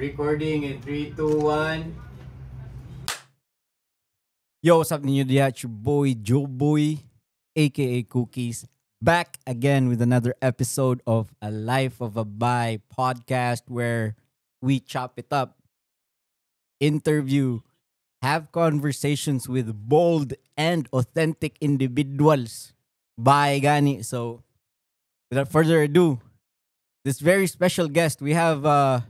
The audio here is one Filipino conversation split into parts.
Recording in 3, 2, 1. Yo, what's up ninyo diya? It's your boy, Joe Boy, aka Cookies, back again with another episode of A Life of a Bi podcast where we chop it up, interview, have conversations with bold and authentic individuals. Bye, gani. So, without further ado, this very special guest, we have a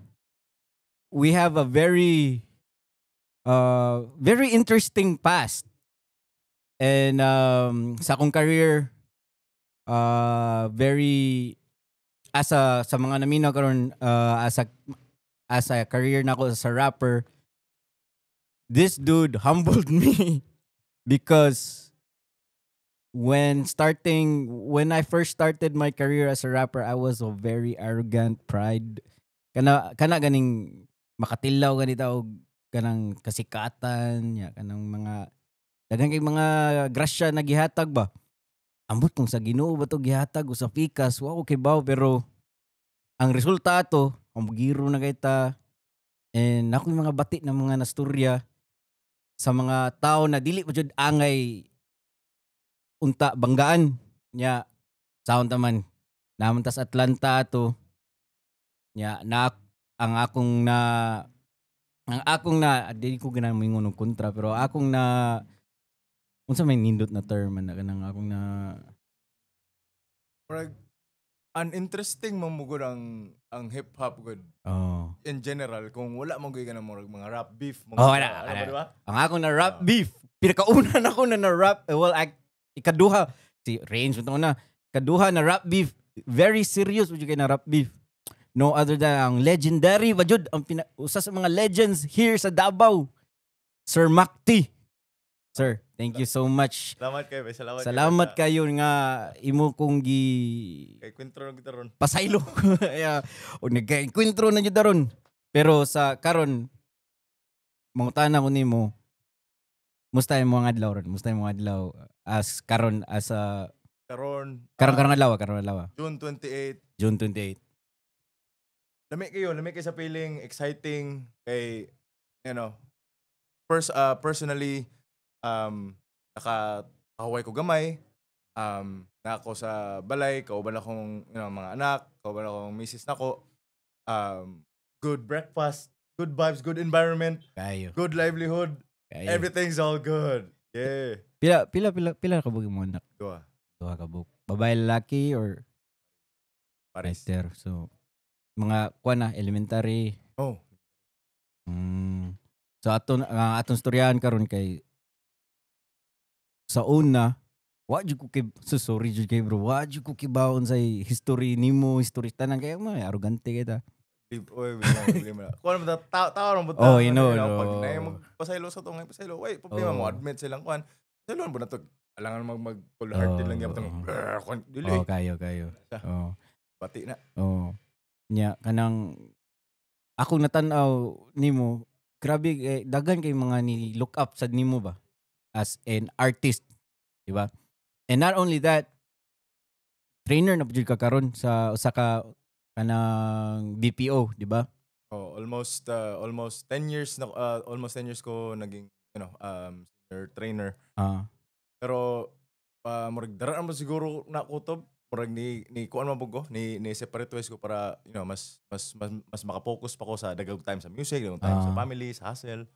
very interesting past. And sa akong career, very sa mga naminaw karon as a career nako sa rapper, this dude humbled me because when I first started my career as a rapper, I was a very arrogant, pride. Kana ganing makatilaw ganito og kanang kasikatan, ya kanang mga daghang kay mga grasya na gihatag ba. Ambot kung sa Ginoo ba to gihatag o sa pikas, wa ko kay baw, pero ang resulta ato, giro na kay ta. And ako yung mga bati ng mga nasturya sa mga tao na dili pa jud angay unta banggaan nya sound taman naman tas Atlanta ato nya na ang akong na dili ko ganang moingon og kontra, pero akong na unsa may nindot na term man na kanang akong na Murag, an interesting mamugod ang hip hop good oh. in general kung wala mo gyud kanang murag mga rap beef Oh, wala, ano wala. ba diba? Ang akong na rap beef. Pinakauna na ako na rap. Well, ikaduha. Si Range, ito na. Ikaduha na rap beef. Very serious with you na rap beef. No other than ang legendary, wajud, ang usa sa mga legends here sa Davao. Sir Macti. Sir, thank you so much. Salamat kayo, Salamat kayo nga imo kong kay kwentro na kita ron. pasaylo. Yeah. O nagka-enkwentro na nyo daron. Pero sa karon, mangutana ko nimo, musta yung mga adlaw ron? Musta yung mga adlaw as karon as a Karon karong adlaw. June 28. June 28. Lami kayo sa feeling exciting kay personally nakahaway ko gamay na ako sa balay, kauban akong mga anak, kauban akong misis nako, good breakfast, good vibes, good environment, Kayo. good livelihood, everything's all good. Yeah. Pila ka bug mo anak? Duha ka bug. Babae, lalaki or Pares. Right there. So mga kuan na elementary. Oh. So aton storyahan karon kay sa una, wa jud ko kay sorry jud kay bro. Wa jud ko kibaon sa history nimo, history tanan kay mo arrogante kita. Oy, problema. Kuan mo tao mo Oh, you know, pag na magpasaylo sa tong pasaylo. Wait, problema mo admit silang kuan. Pasaylo mo na to. Alangan mag cold hearted lang gyapon tong dili. Oh, kayo. Oh. Pati na. Oh. Nya kanang ako natan-aw nimo, grabe daghan kay mga ni look up sa nimo ba as an artist, di ba? And not only that, trainer na pud ka karon sa usa ka kanang BPO, di ba? Oh, almost 10 years na almost 10 years ko naging senior trainer. Pero murag daraan mo siguro na kutob, murag ni kuan man pud ko, ni separate ways ko para mas maka-focus pa ko sa dagag time sa music, dagag time sa family, sa hustle.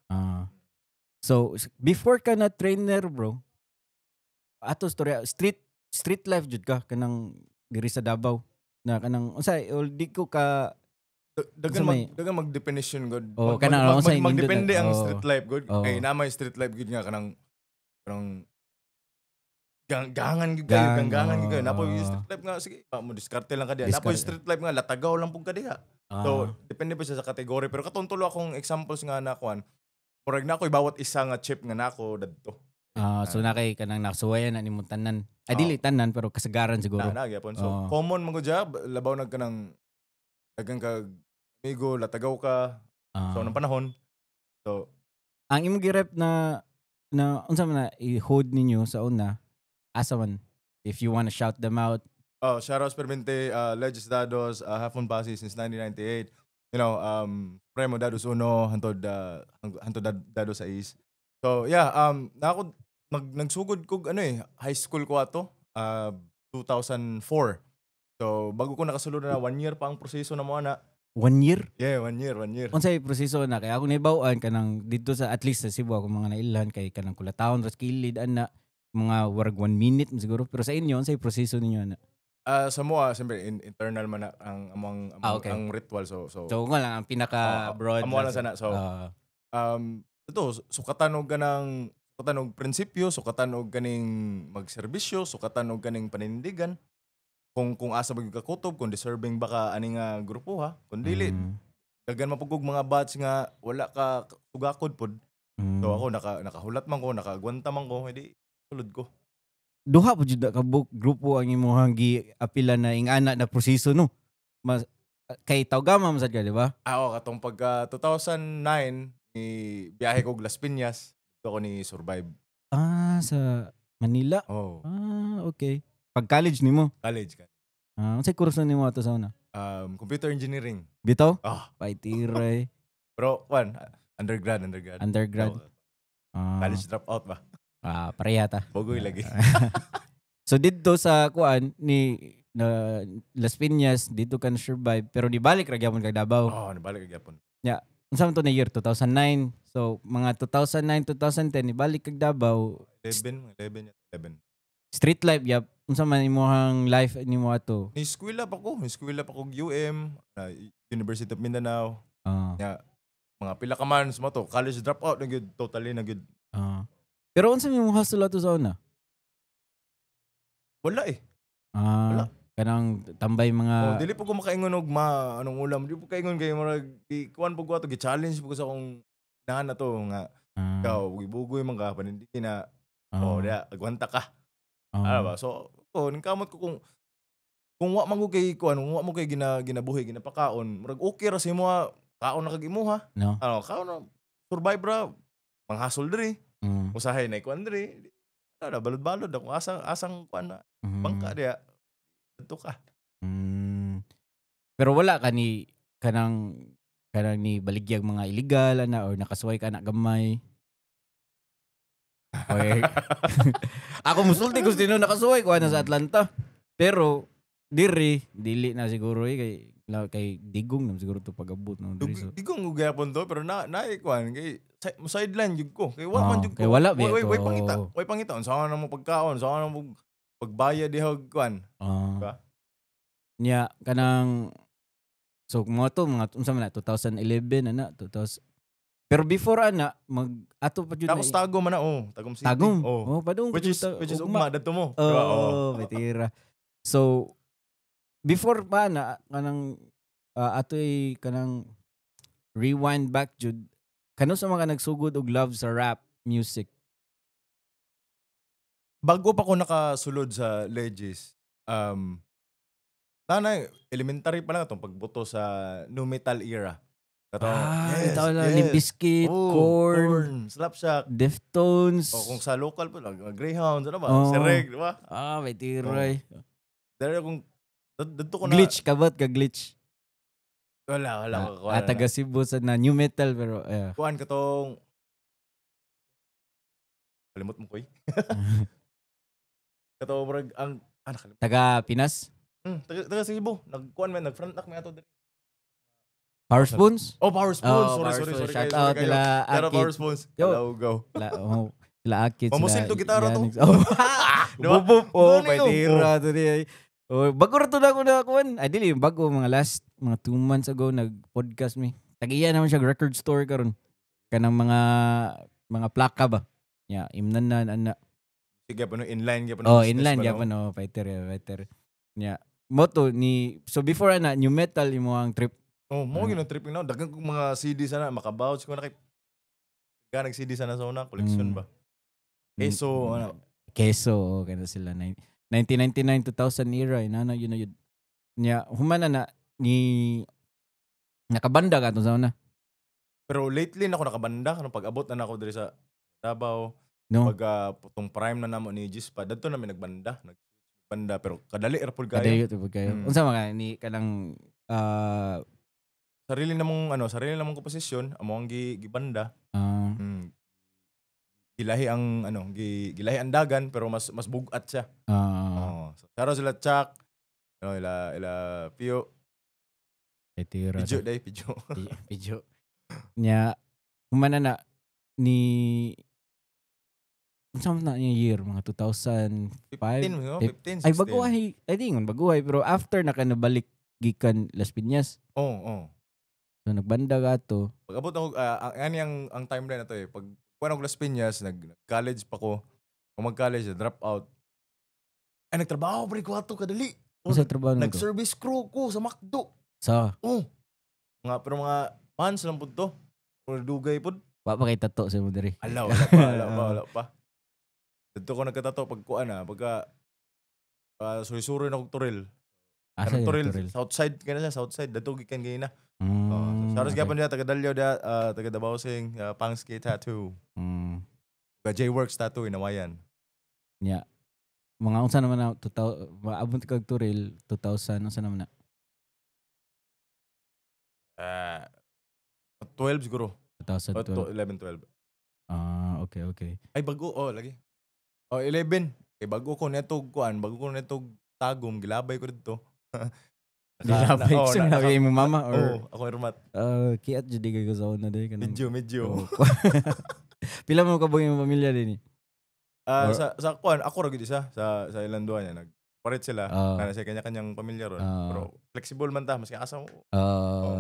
So before ka na trainer, bro, ato storya street life jud ka kanang diri sa Davao na kanang unsay di ko ka dagan mag definition god. Oh, kanang unsay magdepende ang street life god. Oh. Kay namay street life god nga kanang gangan gid kayo. Napo yung street life nga sige, mo diskarte lang ka diha. Napo yung street life nga latagaw lang pud ka diha. So depende pa siya sa kategory, pero katuntulo akong examples nga na kuan. Murag na ko'y bawat isa nga chip nga nako dadto. So na kay kanang nasuwayan na nimo tanan. Ay dili tanan pero kasagaran siguro. Na gyapon. So common man gud ja, labaw nag kanang dagang kag amigo, latagaw ka. So nang panahon. So ang imong girep na unsa man na i-hold ninyo sa una, asa man if you wanna shout them out. Shout out Permente, Legis Dados, Half Moon Basi since 1998. you know, Supremo Dados Uno, hantod Dado sa Is. So yeah, na ako nagsugod ko high school ko ato, 2004. So bago ko nakasulod na 1 year pa ang proseso na mo ana. 1 year? Yeah, 1 year, 1 year. Unsay proseso na kay ako naibaw-an kanang dito sa at least sa Cebu ako mga nailan kay kanang Kulataon ras kilid ana mga warag 1 minute siguro pero sa inyo unsay proseso ninyo ana? Sa moa siyempre internal man na ang Okay. ang ritual so So nga lang ang pinaka broad amo lang sana. So ito sukatan og prinsipyo, sukatan og kaning magserbisyo, sukatan og kaning panindigan. Kung asa ba ka kutob, kung deserving ba ka ani nga grupo ha. Kung dili daghan mapugog mga batch nga wala ka sugakod pod. So ako nakahulat man ko, nakagwanta man ko, hindi sulod ko. Duha po jud ka grupo ang imong gi-apila na ingana na proseso no. Mas kay Taugama man sad ka, di ba? Ako katong pagka 2009 ni biyahe ko Las Piñas, dito ako ni survive. Sa Manila. Oh, Okay. Pag college nimo. college ka. Unsay kurso nimo ato sa una? Computer engineering. Bitaw? Ah, Paitiray. pero undergrad. Undergrad. College dropout ba? Pareha ta. Bogoy lagi. So dito sa kuan ni na Las Piñas dito ka na survive pero di balik ra gyapon kag Davao. Nabalik ka gyapon. Unsa man to na year 2009. So mga 2009 2010 ni balik kag Davao. 11. Street life yap. Unsa man imong life nimo ato? Ni eskwela pa ko UM, University of Mindanao. Mga pila ka man sa to, college dropout na gyud, totally na gyud. Pero unsa imong hustle ato sa una? Wala eh. Wala. Kanang tambay mga Dili po ko makaingon og anong ulam, dili po kaingon kay murag kuan po ko ato, gi-challenge po ko sa akong inahan na to nga ikaw gibugoy man ka panindig na diya agwanta ka. Ano ba? So, ningkamot ko kung wa man ko kay wa mo kay ginabuhi, ginapakaon, murag okay ra sa imo kaon na kag imuha. No. Kaon na survive ra, manghasol diri. Usahay na kuan diri. Balod-balod ako asang kuan na bangka diya. Dito ka. Pero wala ka ni kanang ni baligyag mga illegal ana or nakasuway ka na gamay. Okay. Ako musulti ko sino nakasuway ko na sa Atlanta. Pero dili na siguro kay digong na siguro to pag-abot no diri so. Digong ug gyapon to pero na kuan kay sideline jud ko. Kay wala man jud ko. Kay wala Way pangita. Unsa na mo pagkaon, unsa na mo pagbayad diha og kuan. Diba? Nya kanang so mo to mga unsa man na 2011 ana 2000. Pero before ana ato pa jud Tapos Tago man na Tagum City. Tagum. Padung Which is ugma dadto mo. Diba? Betira. So before pa na kanang atoy kanang rewind back jud kano sa mga nagsugod og love sa rap music. Bago pa ko nakasulod sa Legis, elementary pa lang itong pagbuto sa nu metal era. Limp Bizkit, Korn, Slapshot, Deftones. Kung sa local po lang, Greyhound, ano ba? Si Reg, di ba? May tiray. Dahil kung dito ko na... Glitch, kabot ka glitch. Wala. Taga Cebu sa na new metal pero kuhan ka tong... Kalimot mo ko eh. Kato, ang... Nakalimot. Taga Pinas? Taga Cebu. Nag-kuhan man, nag-front knock may ato din. Power Spoons? Power Spoons. Sorry. Shout out nila Akit. Akit. Power Spoons. Hello, go. Sila Akit. Mamusil to gitara to. Bubup. May tira to niya. Bago rin to na ako nakakuan. Dili, bago mga 2 months ago nag-podcast mi. Tagiya naman siya record store karon. Kanang mga plaka ba? Imnan na. Sige pa no, inline ka pa no. Inline ka pa no. Fighter. Moto ni, so before new metal imo ang trip. Mo gino tripping na. Dagang kong mga CD sana, makabouch ko na kay nag-CD sana sa una, collection ba? Keso, kaya sila. 1999, 2000 era, yun. Humana na, nakabanda ka ito sa una. Pero lately na ako nakabanda, pag-abot na ako diri sa Davao, no? Pag putong prime na namo ni Gis pa, dadto namin nagbanda, pero kadali airport kayo. Kadali airport kayo. Unsa mga ni kanang sarili namong komposisyon, amo ang gibanda. Gilahi ang gilahi ang dagan pero mas bugat siya. So saro sila Chuck, ila Pio. Pidyo. Nya kumana na ni unsa na yung year mga 2005 15, 16. ay baguhay ay dingon baguhay pero after na ka nabalik gikan Las Piñas. Oo. So nagbanda ka to. Pag-abot ako ang timeline na to pag kuan ako Las Piñas, nag-college pa ko. Kung mag-college, drop out. Ay nagtrabaho pa rin ko ato kadali. Sa trabaho nito. Nag-service crew ko sa McDo. Sa Pero mga months lang po to. Kung dugay po. wa pa kay tato sa mo diri. Wala pa. Dito ko nagkatato pagka surisuri na kong turil. Asa turil. turil. Southside dito gikan gina. Saros Okay. gyapon dia taga Dalio dia, taga Davao Sing, Pangski tattoo. J-Works tattoo inawayan. Nya mga unsa naman na 2000 maabot kag turil 2000 unsa naman na 12 siguro. 2012. 11, 12. Okay. Ay bago lagi. 11. Bago ko netog tagom gilabay ko dito. Gilabay ko sa mo mama or ako irmat. kiat jud kay ko sa una day kanang Medyo. Pila mo ka yung pamilya din ni? Sa kuan ako ra gid isa sa ilang duha niya nagparet sila kana sa kanya-kanyang pamilya ron. Pero flexible man ta maski asa mo.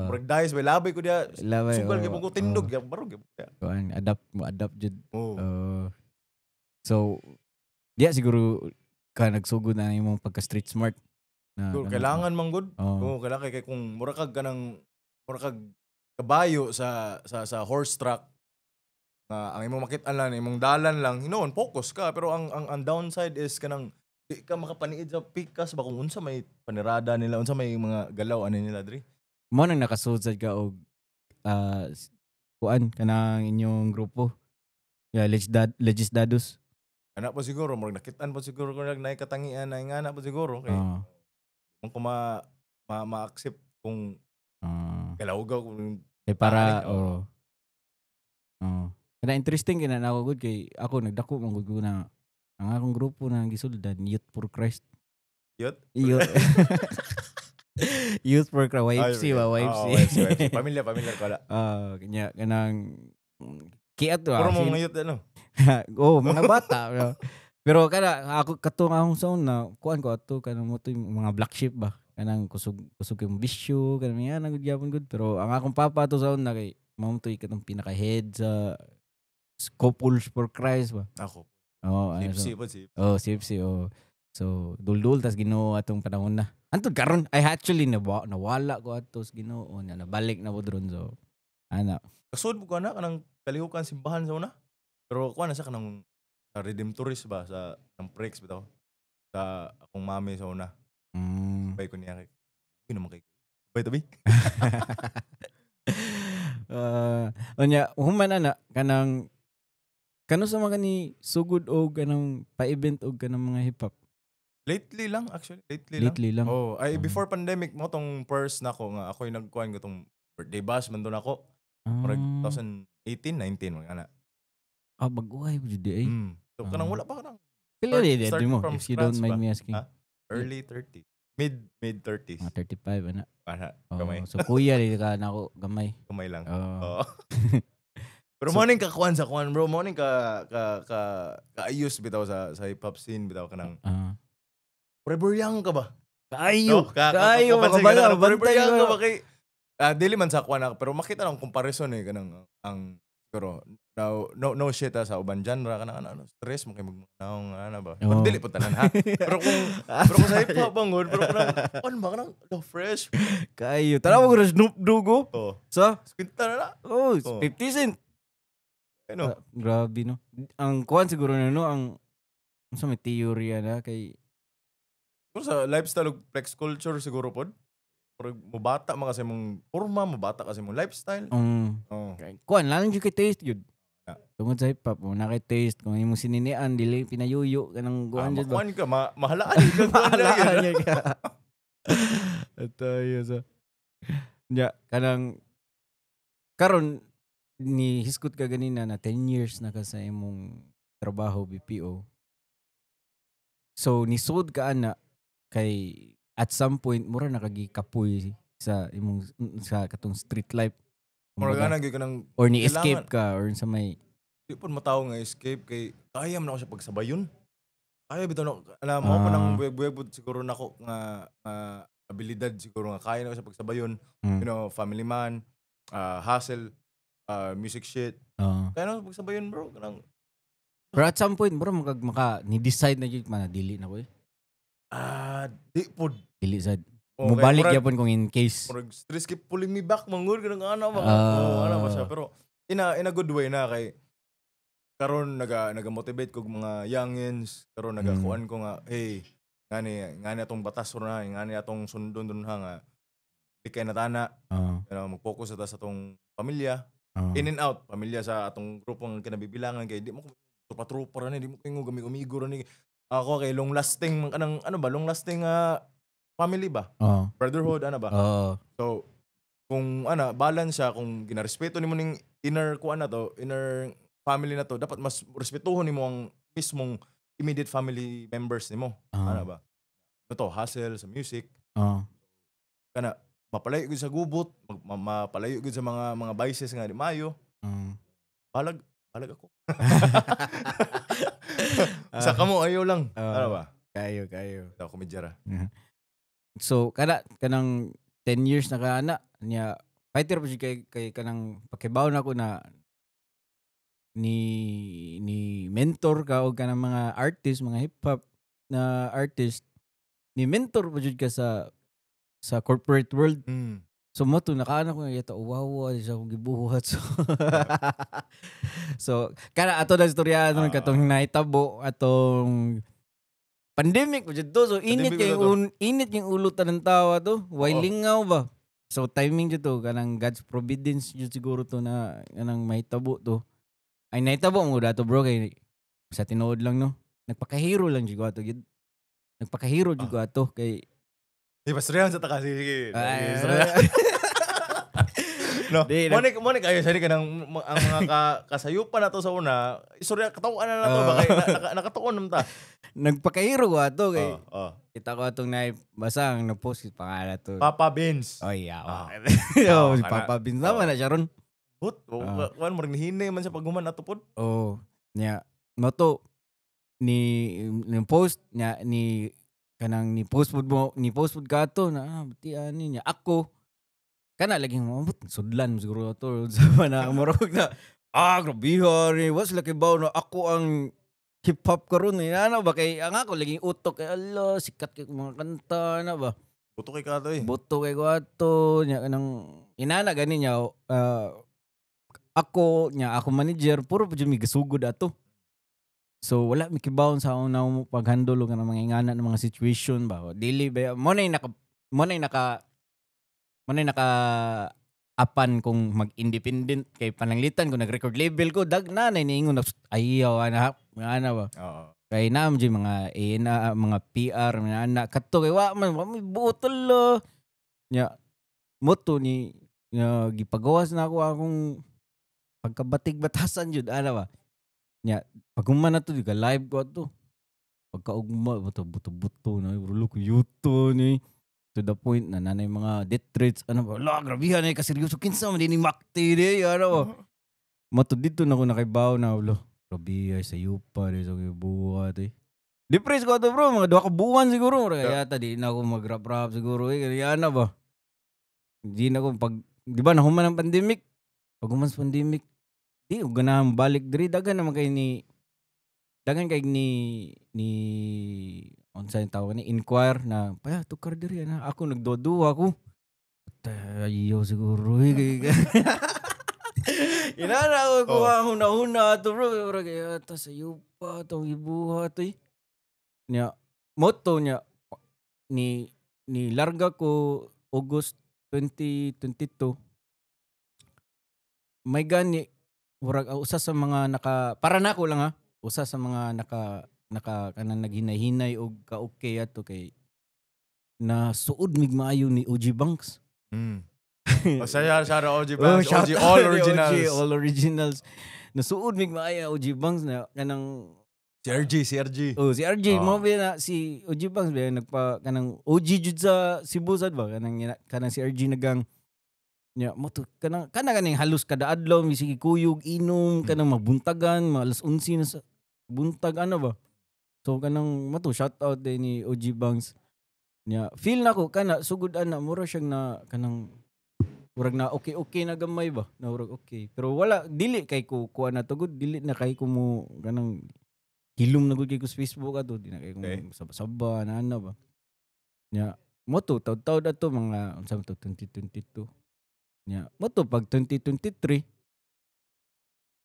Murag dayes way labay ko dia. Sugal gyud ko tindog barog gyud. Kuan adapt jud. So diya siguro ka nagsugod na imong pagka street smart. Kailangan man gud. Kailangan kay kung mura kag kabayo sa horse track ang imong makit-an lang imong dalan lang hinoon focus ka pero ang downside is kanang di ka makapaniid sa pikas ba kung unsa may panirada nila unsa may mga galaw ani nila diri mo nang nakasudsad ka og kuan kanang inyong grupo legisdados ana pa siguro murag nakit-an pa siguro kung naay katangian na ingana pa siguro kay kung ma-accept kung galawgaw kung para kana interesting kina na ako good kay ako nagdako man gud ko na ang akong grupo na gisuldan Youth for Christ. Youth for Christ YFC. Pamilya ko ala. Kanya kanang kiat to. Pero mga youth mga bata. Pero kana ako katong akong sound na kuan ko ato kanang mo mga black sheep ba. Kanang kusog yung bisyo kanang yan nagud gyapon good pero ang akong papa to sound na kay mao to ikatong pinaka head sa Couples for Christ ba? Ako. CFC. So, dul-dul tas Ginoo atong panahon na. Antod karon I actually nawala ko atos Ginoo na nabalik na ko dron so. Ana. Kasud ko na kanang kalihukan simbahan sa una. Pero kuan na sa kanang sa Redemptorist ba sa ng Prex bitaw. Sa akong mami sa una. Bay ko niya kay. Naman kay. Bay tabi. Unya human na kanang kano sa mga ni sugod og kanang pa-event og kanang mga hip hop. Lately lang actually. Lately lang. Before pandemic mo tong first nako nga ako'y nagkuan ko tong birthday bash man doon ako. Murag 2018, 19 mga ana. Baguhay mo jud ay. So kanang wala pa kanang. Pila di mo if you don't mind me asking. Early 30s. Mid 30s. 35 ana. Gamay. So kuya di ka nako gamay. Gamay lang. Pero morning ka kuan sa kuan bro, morning ka ayos bitaw sa hip hop scene bitaw kanang. Forever young ka ba? Kayo kabala forever young ka ba kay dili man sa kuan pero makita lang comparison kanang ang siguro no shit sa uban genre kanang ano stress mo kay magnaong ana ba. Pero dili po tanan ha. pero kung sa hip hop bangod pero kanang ba kanang fresh kayo. Tara mo ko Snoop Dogg sa kwinta na. 50 cent. Ano? Grabe no. Ang kuan siguro na no ang sa may teorya na kay siguro sa lifestyle of flex culture siguro pod. Pero mabata man kasi mong forma, mabata kasi mong lifestyle. Kuan lang yung kay taste yun. Tungod sa hip hop mo na kay taste kung imong sininian dili pinayuyo kanang kuan jud. Kuan ka mahalaan ka. Ito yun sa. nya kanang karon ni hiskot ka ganina na 10 years na ka sa imong trabaho BPO. So nisod ka ana kay at some point mura nakagikapoy sa imong sa katong street life. Murag Kumbaga, ana gyud ka nang or ni escape kailangan. ka or sa may Di po mataw nga escape kay kaya man ako siya pagsabayon. Kaya bitaw na alam mo pa Ah. nang buyag-buyag siguro nako nga abilidad siguro nga kaya na ko siya pagsabayon. mm, You know, family man, hustle, music shit. oo. Kaya na ko pagsabayon bro. Kanang Pero at some point mura maka ni-decide na jud man dili na ko eh. di pod. Dili sad. Okay, Mubalik murag- gyapon kung in case. Murag stress keep pulling me back mangud kanang ano ba. Ah. Ano ba siya pero in a good way na kay karon naga-motivate kog mga youngins karon nagakuan ko nga hey ngani atong batas na ngani atong sundon dun nga likay na tana mag-focus ta sa atong pamilya in and out pamilya sa atong grupong kinabibilangan kay di mo trupa-trupa ra ni di mo kingo gami-umigo ra ni ako kay long lasting kanang ano ba long lasting family ba brotherhood ana ba so kung balance siya kung ginarespeto nimo ning inner family na to dapat mas respetuhon nimo ang mismong immediate family members nimo ana ba ito hustle sa music kana mapalayo gud sa gubot mapalayo gud sa mga vices nga di mayo balag ako sa kamo ayo lang ano ba Kayo. ito komedyara So kanang 10 years na ka ana niya fighter pa siya kay kanang pakibaw na ko na ni mentor ka og kanang mga artist, mga hip hop na artist ni mentor pa jud ka sa corporate world. So mo to nakaana ko yata wow sa akong gibuhat so kana ato na istorya katong nahitabo atong pandemic pa jud to so init yung ulutan ng tawa to way lingaw ba so timing jud to kanang God's providence jud siguro to na kanang mahitabo to ay nahitabo mo dato bro kay sa tinuod lang no nagpakahiro lang jud ko ato gid nagpakahiro jud ko ato kay di ba strehan sa taka sige no Di, monik ayo sa kanang ang mga kasayupan nato sa una istorya katawa na nato ba kay nakatuon nam ta nagpakahiro ko ato kay kita ko atong basang na-post yung pangalan to Papa Beans oh yeah si kana. Papa Beans naman na siya ron but kuan mo ring hinay man sa paghuman ato pod niya mo to ni post niya ni kanang ni post food ka to na buti ani niya ako kana laging mabot sudlan siguro to sa na morog na grabe ni was laki baw na ako ang hip hop karon ni ano ba kay ang ako laging utok kay Allah sikat kay mga kanta na ba buto kay kato buto kay ato nya kanang inana gani niya ako manager puro pa jud mi gasugod ato so wala mi kibawon sa una mo paghandle og kanang mga ingana ng mga situation ba dili ba mo nay naka apan kung mag-independent kay pananglitan ko nag-record label ko dag nanay niingon ayaw ana ba kay naam di mga mga PR mga anak kadto kay wa man butol nya moto ni gipagawas na ako akong pagkabatig batasan jud ana ba nya paghuman na to diga live ko to pagkaugma buto na ulo ko yuto ni to the point na nanay mga death threats ano ba grabihan ay kaseryoso kinsa man dinhi makti di ano ba mato dito na ko nakaibaw na ulo grabe ay sa yupa di sa buhat depressed ko to bro mga 2 ka buwan siguro kaya ta di na ako mag-rap siguro kaya na ba di na ko pag di ba nahuman ang pandemic pag human sa pandemic di ko ganahan balik diri dagan naman kay ni unsa yung tawag ni inquire na paya tukar diri na ako nagdoduwa ako tayo siguro inana ako kuha huna to bro kaya ta sa yupa tong ibuhat nya moto nya ni larga ko August 2022 may gani murag usa sa mga para nako lang usa sa mga naka kanang naghinay-hinay og ka-okay ato kay na suod mig maayo ni OG Banks. Shout out OG Oh, Bangs. shout OG out All kay Originals. OG, all originals. Nasuod mig maaya OG Bangs na kanang Si RG. si RJ Oh. mo ba na si OG Bangs ba nagpa kanang OG jud sa Cebu sad ba kanang si RJ nagang nya mo to kaning halos kada adlaw mi sige kuyog inom kanang magbuntagan alas 11 na sa buntag ano ba. So kanang mo to shout out din ni OG Bangs. Nya feel nako kana sugod ana mura siyang na kanang murag na okay na gamay ba na murag okay pero wala dili kay ko kuha na to good dili na kay ko mo kanang hilom na gud kay ko sa Facebook ato di na kay ko saba na ano ba nya mo to taud-taud ato mga unsa man to 2022 nya mo to pag 2023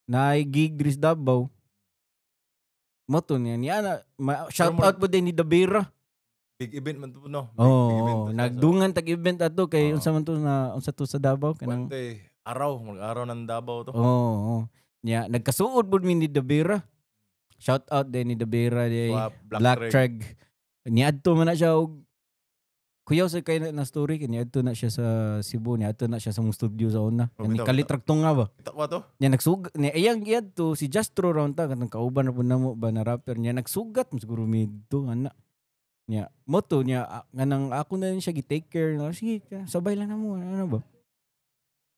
naay gig diri sa Davao mo to niya na shout out po din ni Dabira. Big event man to, no? Big event to siya, nagdungan tag-event ato kay unsa man to na unsa to sa Davao kanang mag-araw ng Davao to. Oo. Nya nagkasuod pud mi ni Dabira. Shout out din ni Dabira di Black Treg. Niadto man na siya og kuyaw sa kay na story kay niadto na siya sa Cebu, niadto na siya sa mong studio sa una. Ni kalitraktong nga ba? Kita ko to. Nya nagsug ni iyang giadto si Justro ron ta katong kauban na pud namo ba na rapper niya nagsugat mo siguro midto ana. Nya moto niya nganang ako na siya gi-take care na sige sabay lang namo ano ba.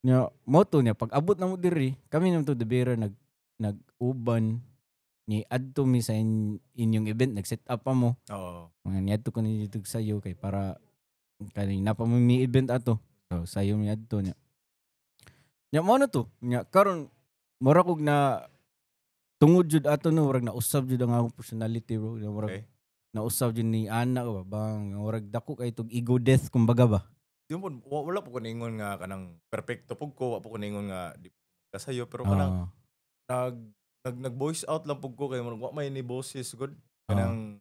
Nya moto niya pag abot namo diri kami namo to Dabira nag-uban ni adto mi sa inyong event nag-set up pa mo. Oo. Mga niadto ko ni dito sayo kay para kanina pa mo mi event ato. So sayo mi adto niya. Nya mo na to. Nya karon mura kog na tungod jud ato no murag nausab jud ang akong personality bro. Murag nausab jud ni ana ba bang murag dako kay tug ego death kumbaga ba. Di mo wala po ko ningon nga kanang perfecto pug ko, wa po ko ningon nga di kasayo pero kanang nag-voice out lang pug ko kay murag wa may ni boses good kanang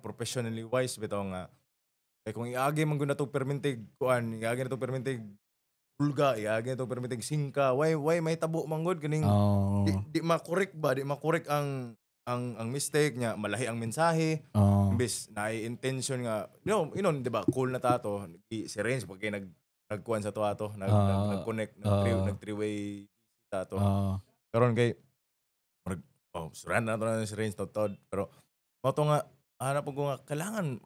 professionally wise bitaw nga kay kung iagi man gud natog permintig kuan iagi natog permintig hulga iagi natog permintig singka why may tabo man gud kaning di ma-correct ba di ma-correct ang mistake nya malahi ang mensahe imbes na intention nga you know di ba cool na tato si Renz pag nagkuan sa to ato nag-connect nag three-way tato karon kay suran na to si Renz tod pero moto nga hanap ko nga kailangan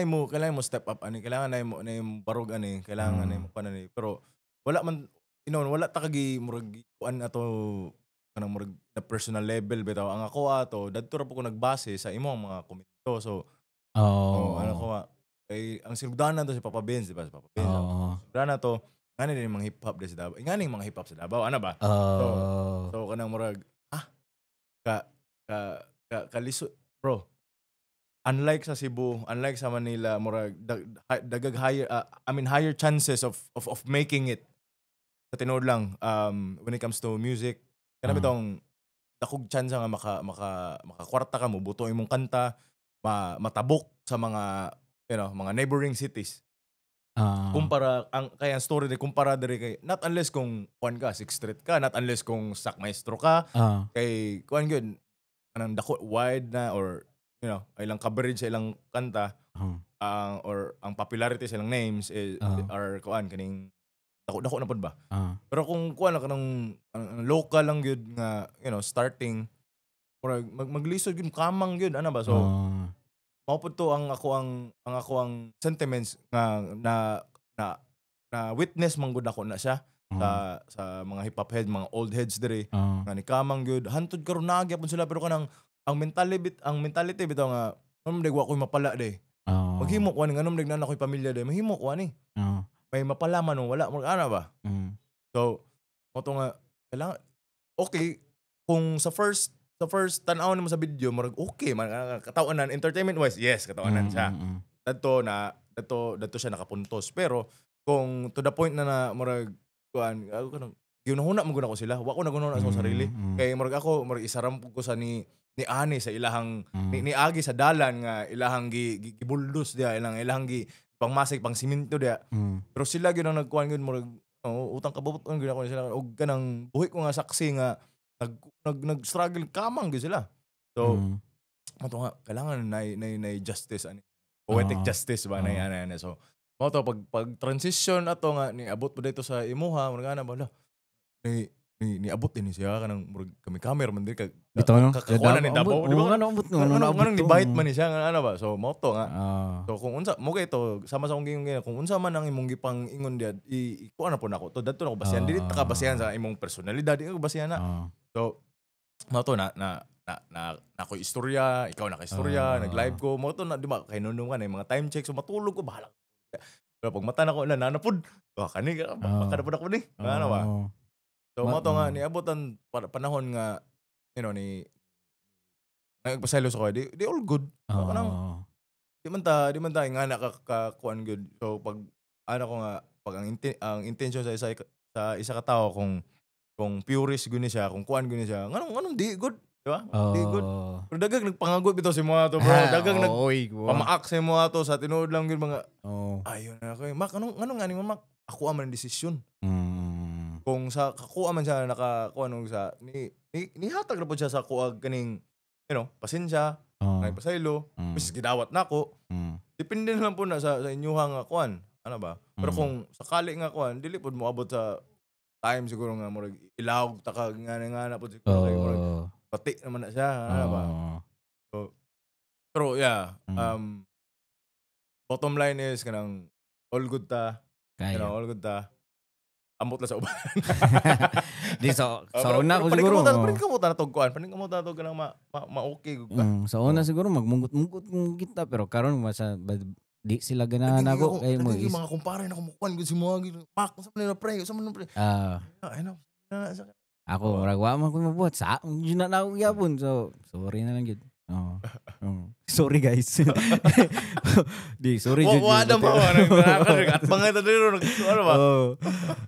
mo step up ani kailangan nay mo barog ani kailangan nay mo panani pero wala man wala ta kagi murag kuan ato kanang murag na personal level bitaw ang ako ato dadto ra po ko nagbase sa imong mga komento so ano ko kay ang sinugdanan to si Papa Benz di ba si Papa Benz sinugdanan to ngani din mga hip hop sa Davao ngani mga hip hop sa Davao ano ba so kanang murag kaliso bro unlike sa Cebu unlike sa Manila murag dagag higher chances of making it sa tinuod lang when it comes to music kana bitong dakog chance nga makakwarta ka mo buto imong kanta matabok sa mga mga neighboring cities kumpara ang kaya story ni kumpara diri kay not unless kung kuan ka 6th Street ka not unless kung sak maestro ka kay kuan gyud anang dako wide na or ilang coverage sa ilang kanta or ang popularity sa ilang names are kuan kaning dako na pod ba pero kung kuan lang kanang local lang gyud nga starting or maglisod gyud kamang gyud ana ba so mao pud to ang ako ang sentiments nga na witness man gud ako na siya sa mga hip hop head mga old heads diri nga ni kamang gyud hantud karon nagyapon sila pero kanang ang mentality bitaw nga anong dagwa ko'y mapala de maghimo ko ani anong nagnan ako'y pamilya de mahimo ko ani may mapalaman o wala mo ana ba so mo to nga kailangan okay kung sa first tan-aw nimo sa video murag okay man katawanan entertainment wise yes katawanan siya dadto siya nakapuntos pero kung to the point na murag kuan ako kanang ginahuna mo gud ako sila wa ko nagunahuna sa sarili kay murag ako murag isaram ko sa ni ani sa ilahang ni agi sa dalan nga ilahang gibuldos dia ilahang pangmasig pang simento dia pero sila gyud ang nagkuan gyud murag utang kabubuton gyud ako sila og kanang buhi ko nga saksi nga nag-struggle kamang gyud sila so ato nga kailangan na justice ani poetic justice ba na so Mo to pag transition ato nga ni abot pa dito sa imuha mga ana ba ni abot din siya kanang murag kami camera man din Bitaw no. kakakuha na ni Davao di ba? Nga naabot nga. Nganong ni-bite man ni siya nga ano ba? So mo to nga. Ah. So kung unsa mo kay to sama sa akong gingon kung unsa man ang imong gipang ingon diad ikuha na po nako to dadto nako basihan dili ta ka basihan sa imong personalidad ikaw basihan na. So mo to na ko istorya, ikaw na ka istorya, nag-live ko mo to na di ba kay nunong ka na mga time check so matulog ko bahala. Pero pag mata na ko nanapod, kani baka na pud ako ni. Ano ba? So mo to nga niabot ang panahon nga you know ni nagpasaylo sa ko di all good. So, kanang di man ta nga nakakuan good. So pag ano ko nga pag ang intention sa isa ka tao kung purist gud ni siya, kung kuan gud ni siya, nganong di good, di ba? Di good. Pero dagang nagpangagot bitaw si mga to, bro. Dagang pamaak sa mga to sa tinuod lang gud mga ayun na ko. Mak anong ani mo mak? Ako man ang desisyon. Kung sa kakuha man siya nakakuha nung sa ni hatag na po siya sa kuag kaning you know, pasensya, may pasaylo, bis gidawat nako. Depende na lang po na sa inyuha nga kuan, ano ba? Pero kung sakali nga kuan, dili pud mo abot sa time siguro nga murag ilawog ta ka nga na pud siguro kay murag pati naman na siya, ano ba? So pero yeah, bottom line is kanang all good ta, you know, all good ta. Ambot lang sa uban. Di sa una ko siguro. Paningkamutan na tog kuan. Paningkamutan na tog kanang ma-okay ka. Sa una siguro magmunggot-munggot kita pero karon masa di sila ganahan ako kay mo is mga kumpare na kumukuan gud si mo mak sa nila pre sa man pre. Ano ako murag wa man ko mabuhat sa yun na ako gyapon so sorry na lang gyud. Sorry guys. Di sorry jud. Wa na ba at mga tadiro ano ba?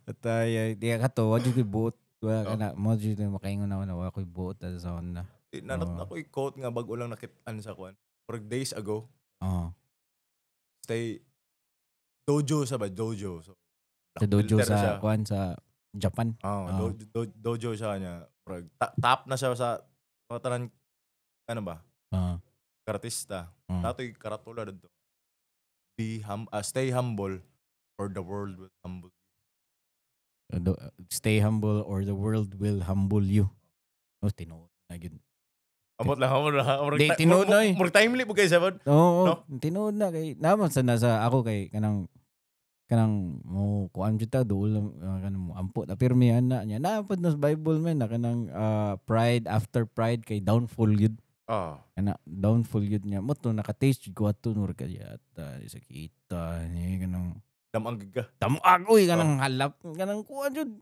Atay di ka to wa jud ko buot. Wa kana mo jud makaingon na wa ko buot sa una. Nanot ako i-quote nga bag-o lang nakit-an sa kuan. For days ago. Stay dojo sa ba dojo. So sa dojo sa kuan sa Japan. Dojo siya niya. Top na siya sa tanan ano ba? Karatista. Natoy karatula dito. Stay humble or the world will humble you. Stay humble or the world will humble you. Tinuod na gyud. Amot lang. Di tinuod na eh. More timely po kayo sabad. Oo. Tinuod na kay naman sa nasa ako kay kanang mo kuan jud ta duol kanang mo ampo na pirmihan na niya. Napod na sa Bible man na kanang pride after pride kay downfall gyud. Kana downfall yun niya. Mo to naka-taste jud ko ato nur kaya sa kita ni kanang damang giga. Damag uy kanang halap kanang kuan jud.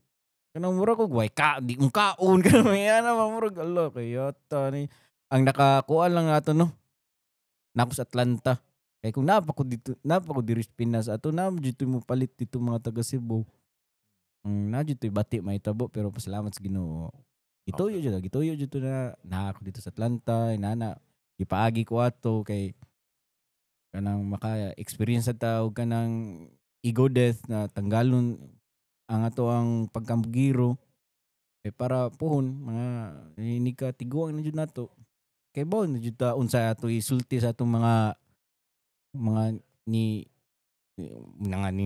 Kanang mura ko way ka di mo kaon kanang yana murag Allah kaya ta ni ang nakakuan lang ato no. Nako sa Atlanta. Kay kung napa ko diri sa Pinas ato na dito mo palit dito mga taga Cebu. Na dito bati may tabo pero pasalamat sa Ginoo. Gituyo jud na ako dito sa Atlanta, inana ipaagi ko ato kay kanang maka-experience ta og kanang ego death na tanggalon ang ato ang pagkambugiro para puhon mga ini ka tiguang na jud nato. Kay bawo na jud ta unsa ato isulti sa atong mga ni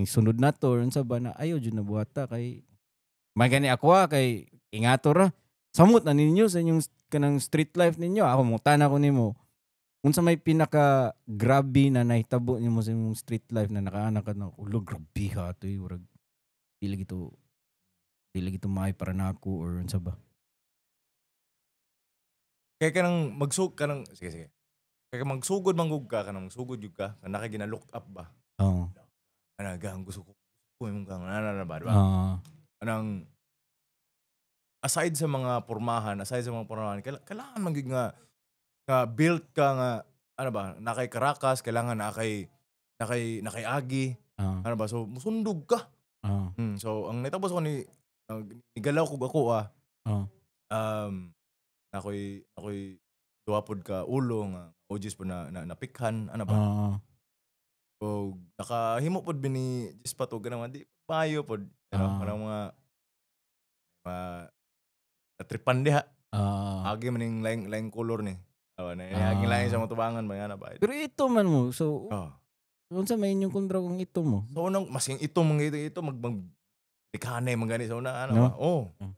sunod nato unsa ba na ayo jud na buhata kay magani ako kay ingato ra. Samot na ninyo sa inyong kanang street life ninyo. Ako mo tanako nimo. Unsa may pinaka grabe na nahitabo nimo sa inyong street life na nakaanak ka na ulo grabe ha to urag dili gito maay para nako or unsa ba. Kay kanang sige. Kay magsugod manggug ka kanang magsugod jud ka kanang gina-look up ba. Ana gang gusto ko imong kang ana ba diba? Anang aside sa mga pormahan, kailangan magig nga built ka nga ano ba, nakay Caracas, kailangan nakay agi. Ano ba? So musundog ka. So ang natapos ko ni galaw ko ako nakoy duwapod ka ulo nga OGs po na napikhan, ano ba? So nakahimo pod bini Gispa to ganang di payo pod, you know, kanang mga natripan diha. Agi maning laing color ni. Aging laing sa motubangan ba nga na ba. Pero ito man mo. So Unsa may inyong kontra kung ito mo? So unang masing ito likane mangani sa una ano No? ba? Oh. Mm.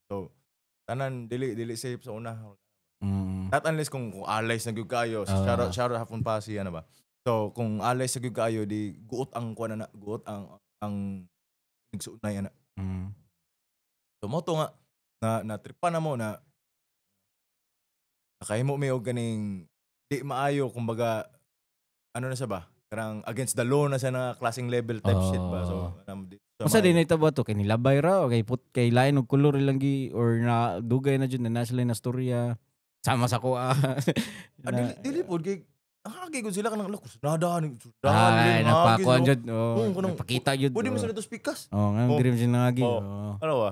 So tanan dili safe sa una. Mm. Not unless kung alay sa gyud kayo. Shout out hapon pa si ano ba. So kung alay sa gyud kayo di guot ang kuan na guot ang nagsuunay ana. Mm. So mo to nga na tripan na mo na nakahimo mi og ganing di maayo kumbaga ano na siya ba? Karang against the law na siya na klaseng level type shit ba. So di siya Unsa din maayo. itabo to kay nilabay ra o kay put kay lain og kolor lang gi or na dugay na jud na sila na storya sama sa ko Dili pod kay nakakagigod sila kanang lakus. Nadahan. Ay, nagpakuan jud. Oo, Oh, kanang- nagpakita jud. Pwede mo sa dito speakers. Oh, nga dream sila nagi. Oo. Oh. Ano ba?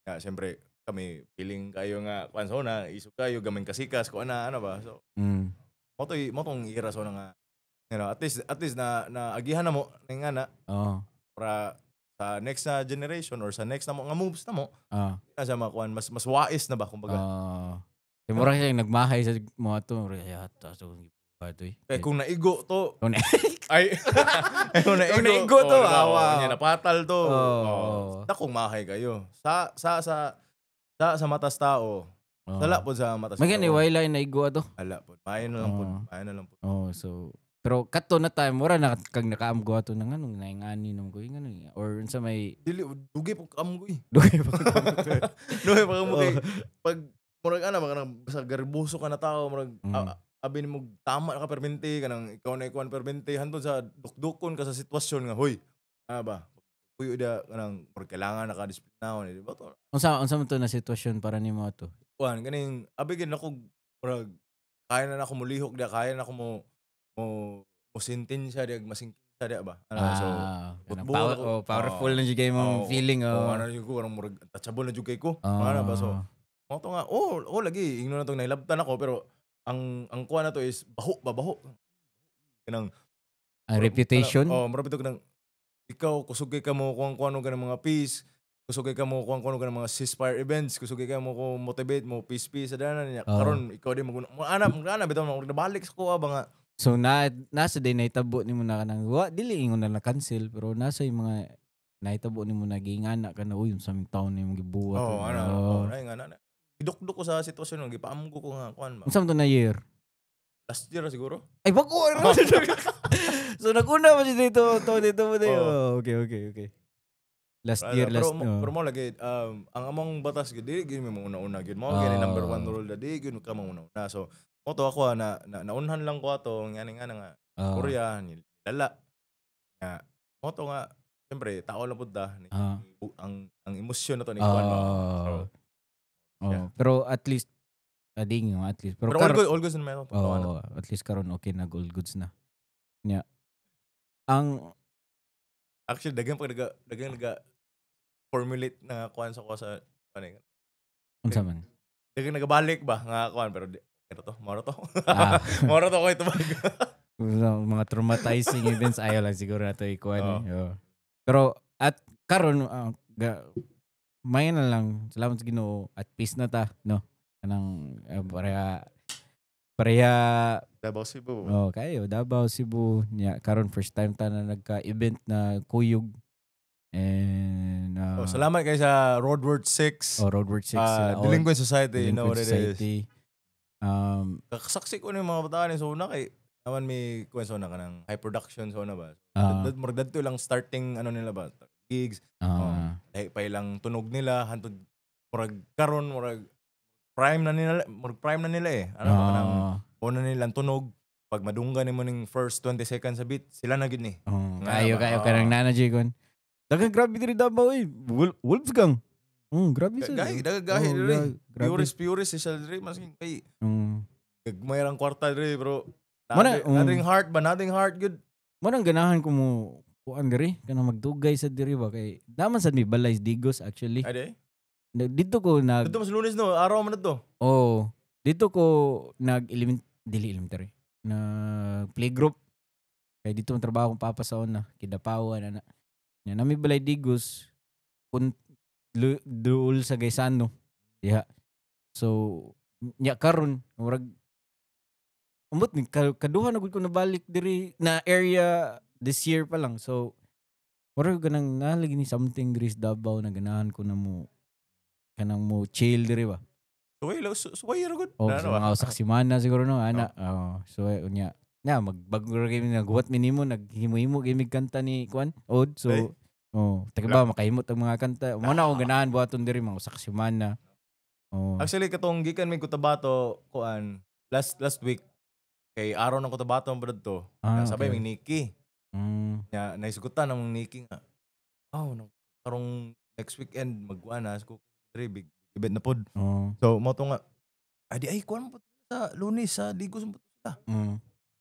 Ya, siyempre kami feeling kayo nga kwanso na isog kayo gamay kasikas ko ano ba. So Mm. mo tong iraso na nga at least na agihan na mo ning ana Oh. para sa next na generation or sa next na mo nga moves na mo Ah. na siya makuan mas wais na ba kumbaga. Kay mura siya nagmahay sa mga to. Yata so gitoy. Kaya kung naigo to Kung ay kung Kung naigo to, diba, awa. nya napatal to. Oo. Dakong mahay kayo. Sa matas tao. Wala po sa matas Magyan ni tao. wala na igo ato. Wala po. Mayon na lang po. Oo. Mayon na lang po. Oh, so pero kato na time mura na kag nakaamgo ato nang anong naingani nung ko ngano or unsa may Dili dugi po kamoy. dugay pa Dugi pa kamoy. Pag murag ana ba kanang sa garboso ka na tao murag abi mo tama ka permente kanang ikaw na ikuan permente hantud sa dukdukon ka sa sitwasyon nga hoy. Ano ba? Kuyo da kanang murag kailangan naka-disiplinahon di ba to? unsa man to na sitwasyon para nimo ato? Kuan kaning abi gid ako murag kaya na ako mulihok dia kaya na ako mo sentensya dia masingkin sa dia ba. Ano so football ako. Powerful na jud kay mong feeling ano yung ko kanang murag touchable na jud kay ko. Ano ba so mo to nga lagi ingno na tong nailabtan ako pero ang kuha na to is baho. Kanang reputation. marami to kanang ikaw kusugay ka mo kung ano kanang mga peace, kusugay ka mo kung ano kanang mga ceasefire events, kusugay ka mo ko motivate mo peace sa dana niya. Karon ikaw di mo ana bitaw mo nabalik sa kuha ba nga. So nasa din naitabo nimo na kanang dili ingon na cancel pero nasa yung mga naitabo nimo nagingana ka na uy sa aming taon nimo gibuhat. Ay nga na. Idukduk ko sa sitwasyon nga gipaamgo ko nga kuan ba. Unsa man to na year? Last year siguro. Ay bago. So naguna pa siya dito mo dayo. Okay. Last year. Pero mo lagi ang among batas gid dili gid mo una gid mo gani number 1 rule da di gid ka mo una. So mo to ako na naunhan lang ko ato ngani nga Korea nilala. Nga mo to nga siyempre tao lang pud da ang emosyon na to ni kuan ba. Pero at least ading at least pero all goods na meron to. At least karon okay na all goods na. Nya ang actually dagang naga formulate na kuan sa ko sa ano unsa man dagang nagabalik ba nga kuan pero ito to moro to ko ito ba mga traumatizing events ayaw lang siguro nato ikuan. Pero at karon may na lang salamat sa Ginoo at peace na ta no kanang pareha Davao Cebu. Kayo Davao Cebu nya karon first time ta na nagka-event na kuyog and salamat kayo sa Roadward 6. Roadward 6 Delinquent Society, you know what it is. Kakasaksi ko ng mga bataan so una kay naman may kwento na kanang high production so na ba. Murag lang starting ano nila ba gigs. Pa ilang tunog nila hantud murag karon murag prime na nila eh. Ano ba kanang una nilang tunog pag madunggan nimo ning first 20 seconds sa beat sila na gid ni. Kayo kanang nanaji kon. Dagang grabe diri Davao eh. Wolves gang. Grabe sa. Gahi diri. Purist siya diri masking kay. Gagmay rang kwarta diri bro. Nothing heart good. Manang ganahan ko mo kuan diri kanang magdugay sa diri ba kay naman sad mi balay Digos actually. Ade. Dito ko Dito mas Lunes no, araw man dito. Dito ko elementary na playgroup. Kay dito ang trabaho kong papa sa una, kidapawan ana. Nya nami balay Digos kun duol sa Gaisano. Yeah. So nya karon murag Ambot ni kaduha na gud ko nabalik diri na area this year pa lang. So mura ko ganang nalagi ni something diri sa Davao na ganahan ko na mo kanang mo chill diri ba. Suway ra gud. Oh, sa mga usak semana siguro no ana. So unya. Na magbago ra gyud naghuwat minimo naghimo-himo gyud kanta ni Kwan Od. So taga ba makahimot ang mga kanta. Mo na ako ganahan buhaton diri mga usak semana. Oh. Actually katong gikan may Cotabato kuan last week kay araw ng Cotabato ang brad to. Sabay Okay. may Nikki. Ya naisugutan ng Nikki nga. Karong next weekend magkuan na ko big event na pod. So mo to nga adi ay kuan mo sa Lunes sa Ligo sa sila.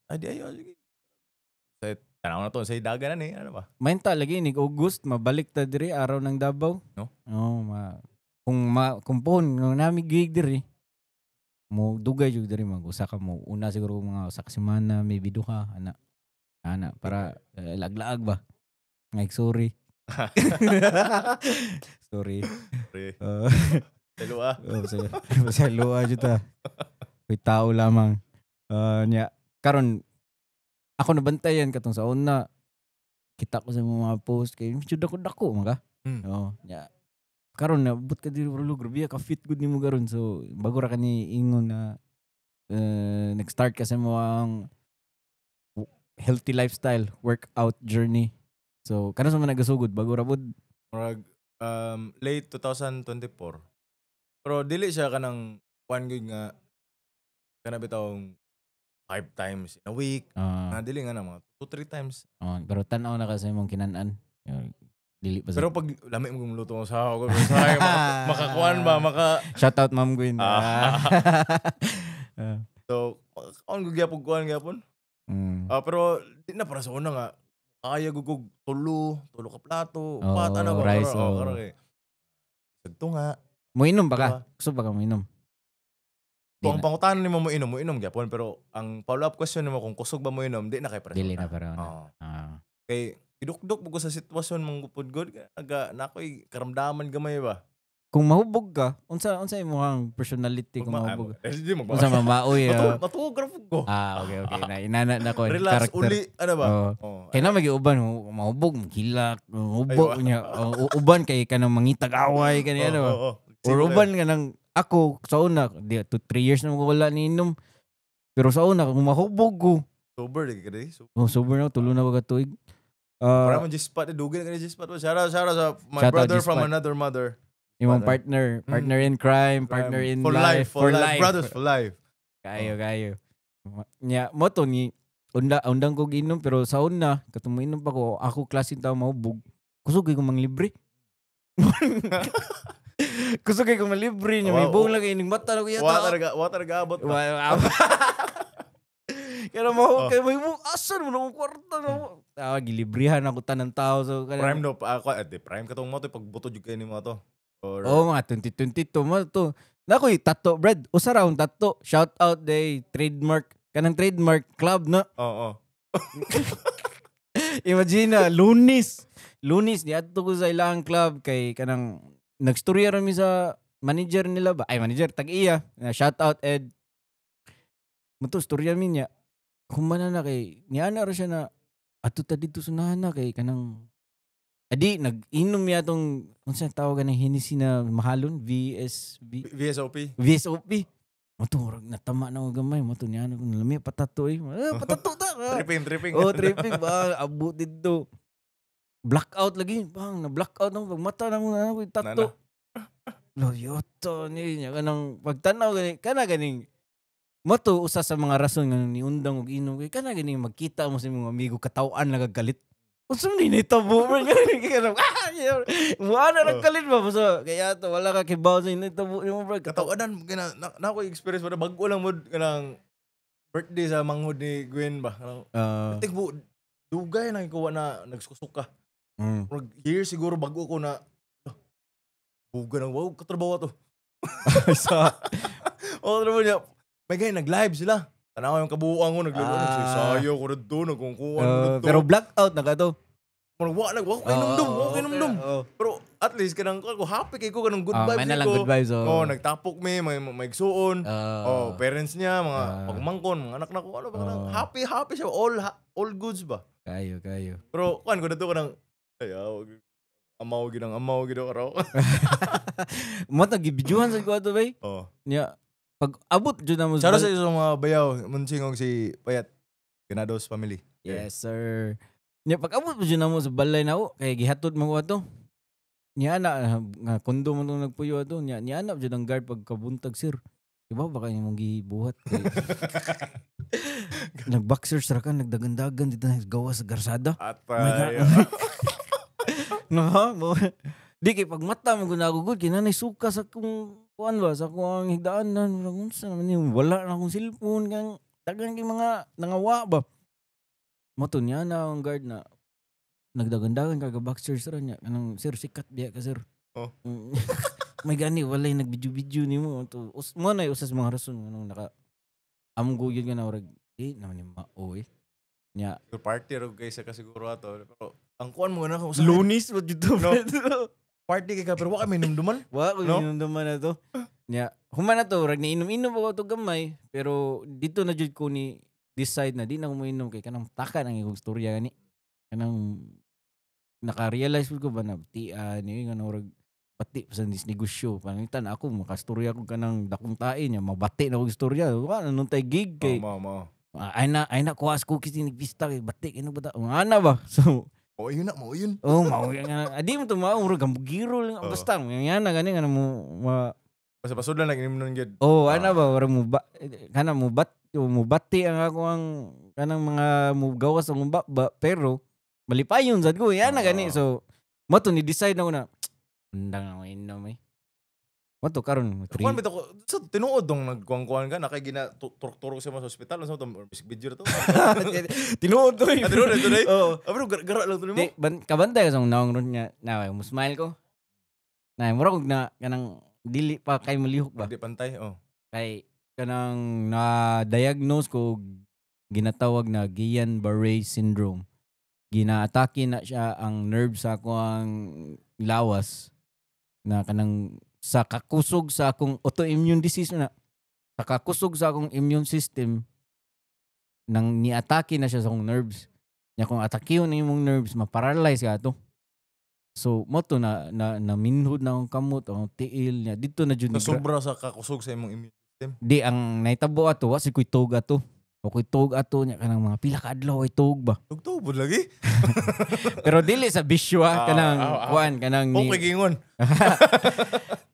Adi ay sige. Sa tanaw na to sa dagan na ni ano ba? Mainta lagi ni August mabalik ta diri araw ng Davao. No? Kung pohon ng nami gig diri mo dugay jud diri mag-usa ka mo una siguro mga usa ka semana maybe duha ana para laglaag ba. Ngay sorry. Sorry. Hello Pasalo jud ta. Koy tao lamang. Nya karon ako nabantayan katong sa una kita ko sa mga post kay medyo dako mga. Nya karon na but ka diri bro grabe ka fit good nimo karon so bago ra kani ingon na nag-start ka sa mga healthy lifestyle workout journey. So kana sa man nagasugod bago ra pod late 2024. Pero dili siya kanang one good nga kana bitawng 5 times in a week. Dili nga na mga 2-3 times. Pero tan-aw na kasi imong kinanan. Dili pa sa... Pero pag lami mong luto sa ako, makakuan ba, Shout out Ma'am Gwen. So, on ko gyapon gyapon. Pero di na para sa una nga kaya gugog tulo ka plato, upat ana ba rice. Sagto nga. Mo inom ba ka? Gusto ba ka mo inom? Kung ang pangutanan nimo mo inom gyapon pero ang follow-up question nimo kung kusog ba mo inom, di na kay para. Dili na para. Kay idukdok mo ko sa sitwasyon mong gupod-god nakoy karamdaman gamay ba. Kung mahubog ka, unsa imong personality kung mahubog? Unsa mamaoy? Matuog ra pud ko. Okay. Inana na ko. Relax character. uli ano ba? Kaya na magi-uban mahubog, magilak, mahubog niya. Uban kay kanang mangitag away kani ano ba? Or uban nga nang ako sa una, 2-3 years na wala ni inom. Pero sa una kung mahubog ko. Sober di ka di? Sober na tulo na wag tuig. Para man G-spot dugay ka ni G-spot. Shout out sa my brother from another mother. Imong partner in crime, partner in for life. Brothers for life. Kayo. Nya mo to ni undang ko ginom pero sa una katong inom pa ko ako klase tao mahubog. Kusog ko manglibre. Kusog ko manglibre nya may buong lang ining mata na ko yata. Water gabot. Kaya mo kay may asan mo na kwarta no. Gilibrihan ako tanang tao so prime no ako prime katong mo to pagbuto jud kay nimo to. Mga 2022 mo to. Nakoy tato bread. Usa ra tato. Shout out day trademark kanang trademark club na. Imagine Lunis ni adto ko sa ilang club kay kanang nagstorya ra mi sa manager nila ba? Ay manager tag-iya. Shout out Ed. Muto storya mi niya. Humana na kay niya na ra siya na ato ta dito sa nana kay kanang adi nag-inom yatong unsa tawag ng Hennessy na mahalon VSOP. Moto natama na ko gamay moto niya na lami patato patato ta. Tripping. Tripping ba abot dito. Blackout lagi bang na blackout ng mata na mo na ko tato. Loyoto niya kanang pagtanaw ganing moto usa sa mga rason nga niundang og inom kay kana ganing magkita mo sa imong amigo katawan nagagalit. Unsa ni nitabo mo kanang wala ra kalit ba so kaya to wala ka kibaw sa nitabo mo bro katawanan na ko experience ba bag-o lang mo kanang birthday sa manghod ni Gwen ba kanang tigbo dugay nang ikaw na nagsusuk ka. Year siguro bag-o ko na buga nang wow katrabaho to. Sa trabaho niya. May gay nag-live sila. Tanaw yung kabuuan ko nagsayo ko rin doon nagkukuhan ko rin doon. Pero blackout na ka to. Wala kay numdum. Pero at least kanang ko happy kay ko kanang good vibes may nalang ko. good vibes. Oh, nagtapok may igsuon. Parents niya, mga pagmangkon, mga anak na ko, ano ba, happy siya, all goods ba? Kayo. Pero kuan ko dito ko nang amaw gid raw. Mo tagibidyohan sa kuwato bay. Nya pag abot jud na mo. Shout out sa mga bayaw, munsingog si Payat. Ganados family. Yes, sir. Nya pag abot jud na mo sa balay na kay gihatod mo ato. Nya na nga kondo mo nung nagpuyo ato. Nya na jud ang guard pagkabuntag, sir. Diba ba kayo mong gibuhat? Nag-boxers ra ka, nagdagan-dagan dito gawa sa garsada. Atay. No, di kay pag mata mo gunagugod kinanay suka sa kung kuan ba sa kuang higdaanan unsa man yun, wala na akong cellphone kang dagan kay mga nangawa ba. Mo to niya na ang guard na nagdagan-dagan kaga boxers ra niya kanang sir sikat biya ka sir. May gani walay nagbidyo-bidyo nimo to. Mo na usas mga rason anong naka amgo yun nga na orag di naman ni maoy. Nya party ro guys sa kasiguro ato. Pero ang kuan mo na kung Lunis what YouTube. No? Party kay ka pero wa kami numduman. Wa ko numduman na to. Nya human na to rag niinom-inom ako to gamay pero dito na jud ko ni decide na di na ko moinom kay kanang taka nang igong storya gani. Kanang naka-realize ko ba na tian ni nga orag pati sa negosyo pangitan ako makastorya ko kanang dakong tae niya mabati na og istorya wa nung tay gig kay ay na kuwas cookies ni pista kay bati kay bata ana ba so mao yun mao nga adi mo to mao gambugiro lang basta nga na gani nga mo basta pasud lang nag-inom nun gid ana ba wala mo ba kana mo bati ang ako ang kanang mga mo gawas ang pero malipayon sad ko yan na gani so mo to ni decide na ko na undang ako inom mo to karon kuan bitaw ko sa tinuod dong nagkuan ka na kay gina turok sa mga hospital sa to music video to tinuod to tinuod to day pero gara lang to mo kabantay ka sa naong ron niya na mo smile ko na mura kog na kanang dili pa kay malihok ba di pantay kay kanang na diagnose ko ginatawag na Guillain-Barré syndrome ginaatake na siya ang nerve sa akong lawas na kanang sa kakusog sa akong autoimmune disease na sa kakusog sa akong immune system nang niatake na siya sa akong nerves nya kung atake na imong nerves maparalyze ka to so mo to na minhud na akong kamot ang tiil niya dito na jud sobra sa kakusog sa imong immune system di ang naitabo ato wa si kuy tug ato o kuy tug ato nya kanang mga pila ka adlaw ay tug ba tug lagi pero dili sa bisyo kanang kuan kanang ni gingon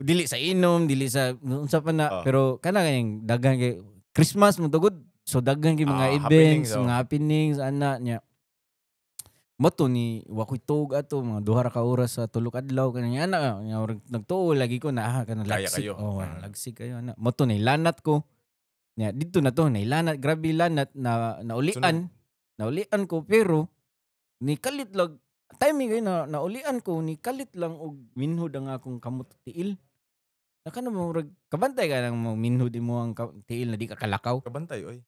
dili sa inom dili sa unsa pa na pero kanang daghan kay Christmas mo tugod so daghan kay mga events mga happenings ana nya mo to ni wa koy tug ato mga 2 ra ka oras sa tulo ka adlaw kanang ana nya nagtuo lagi ko na kanang lagsik lagsik kayo ana mo to ni lanat ko nya dito na to nailanat grabe lanat na naulian ko pero ni kalit lang timing kay na naulian ko ni kalit lang og minhud ang akong kamot tiil naka na mo kabantay ka nang minhud mo ang tiil na di ka kalakaw kabantay oy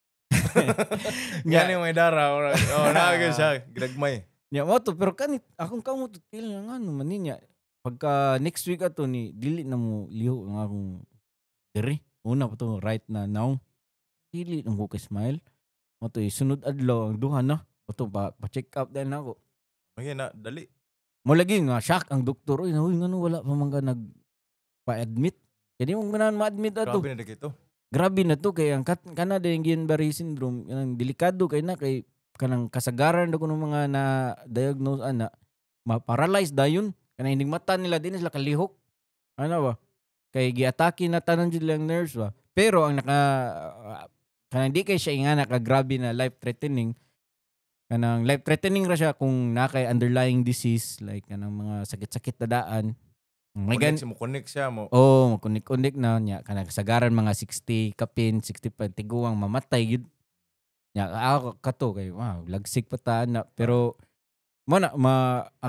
nya ni may dara naagay siya gidagmay nya mo to pero kanit akong kamot tiil nga ano man niya pagka next week ato ni dili na mo liho ang akong diri una pa to right na now dili nang ko smile mo to sunod adlaw ang duha na mo to pa check up din ako na dali mo lagi nga shock ang doktor oy ngano wala pa man ka nag pa-admit kaya mo ganahan ma-admit ato grabe na to kay ang kana din Guillain-Barré syndrome kanang delikado kay na kay kanang kasagaran daw kuno mga na diagnose ana ma-paralyze dayon kanang hining mata nila din sila kalihok ano ba kay giatake na tanan jud lang nerves ba pero ang kanang di kay siya nga nakagrabe na life-threatening kanang life-threatening ra siya kung nakay underlying disease like kanang mga sakit-sakit na daan mo connect siya mo connect na niya kanang kasagaran mga 60 kapin 65 tiguang mamatay yun niya ako kato kay wow lagsik pa ta na pero mo na